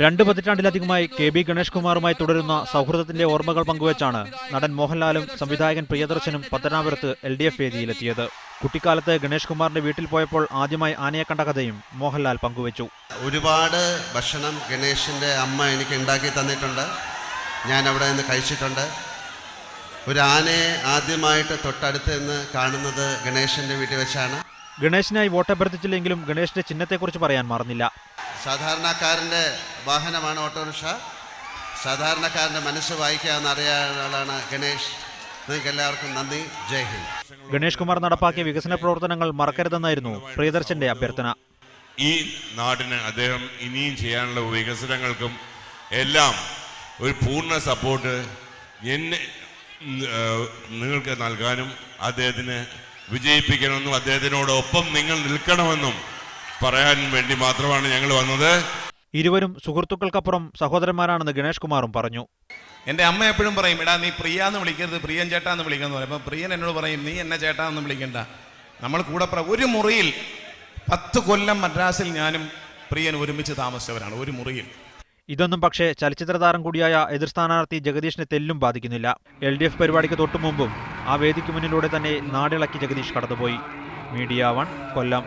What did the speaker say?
2 പതിറ്റാണ്ടിലധികമായി KB Ganesh കുമാറുമായി തുടരുന്ന സൗഹൃദത്തിന്റെ ഓർമ്മകൾ പങ്കുവച്ചാണ് നടൻ മോഹൻലാലും സംവിധായകൻ പ്രിയദർശനും പത്തനാപുരത്ത് LDF വേദിയിലെത്തിയത്. കുട്ടിക്കാലത്ത് ഗണേഷ് കുമാറിന്റെ വീട്ടിൽ പോയപ്പോൾ ആദ്യമായി ആനയെ കണ്ട കഥയും മോഹൻലാൽ പങ്കുവച്ചു. ഒരുപാട് ഭക്ഷണം ഗണേഷിന്റെ അമ്മ എനിക്ക് ഉണ്ടാക്കി തന്നിട്ടുണ്ട്. ഞാൻ അവിടെ നിന്ന് കഴിച്ചിട്ടുണ്ട്. ഒരു ആനയെ ആദ്യമായിട്ട് തൊട്ടടുത്ത് നിന്ന് കാണുന്നത് ഗണേഷിന്റെ വീട്ടിൽ വെച്ചാണ്. ഗണേഷിനായി വോട്ടഭ്യർത്ഥിച്ചില്ലെങ്കിലും ഗണേഷിന്റെ ചിഹ്നത്തെക്കുറിച്ച് പറയാൻ മറന്നില്ല. സാധാരണക്കാരൻ്റെ വാഹനമാണ് ഓട്ടോറിക്ഷ. സാധാരണക്കാരൻ്റെ മനസ്സ് വായിക്കാമെന്ന് അറിയാവുന്ന ആളാണ് ഗണേഷ്. നിങ്ങൾക്ക് എല്ലാവർക്കും നന്ദി. ജയ് ഹിന്ദ്. ഗണേഷ് കുമാർ നടപ്പാക്കിയ വികസന പ്രവർത്തനങ്ങൾ മറക്കരുതെന്നായിരുന്നു പ്രിയദർശന്റെ അഭ്യർത്ഥന. ഈ നാടിന് അദ്ദേഹം ഇനിയും ചെയ്യാനുള്ള വികസനങ്ങൾക്കും എല്ലാം ഒരു പൂർണ്ണ സപ്പോർട്ട് നിങ്ങൾക്ക് നൽകാനും അദ്ദേഹത്തിന് വിജയിപ്പിക്കണമെന്നും അദ്ദേഹത്തിനോടൊപ്പം നിങ്ങൾ നിൽക്കണമെന്നും പറയാൻ വേണ്ടി മാത്രമാണ് ഞങ്ങൾ വന്നത്. ഇരുവരും സുഹൃത്തുക്കൾക്കപ്പുറം സഹോദരന്മാരാണെന്ന് ഗണേഷ് കുമാറും പറഞ്ഞു. എൻ്റെ അമ്മ എപ്പോഴും പറയും, എടാ നീ പ്രിയ എന്ന് വിളിക്കരുത്, പ്രിയൻ ചേട്ടാ എന്ന് വിളിക്കാന്ന് പറയും. അപ്പോൾ പ്രിയൻ എന്നോട് പറയും, നീ എന്നെ ചേട്ടാ എന്ന് വിളിക്കണ്ട. നമ്മൾ കൂടെ ഒരു മുറിയിൽ 10 കൊല്ലം മദ്രാസിൽ ഞാനും പ്രിയൻ ഒരുമിച്ച് താമസിച്ചവരാണ്, ഒരു മുറിയിൽ. ഇതൊന്നും പക്ഷേ ചലച്ചിത്ര താരം കൂടിയായ എതിർ സ്ഥാനാർത്ഥി ജഗദീഷിനെ തെല്ലും ബാധിക്കുന്നില്ല. LDF പരിപാടിക്ക് തൊട്ടുമുമ്പും ആ വേദിക്ക് മുന്നിലൂടെ തന്നെ നാടിളക്കി ജഗദീഷ് കടന്നുപോയി. മീഡിയ 1 കൊല്ലം.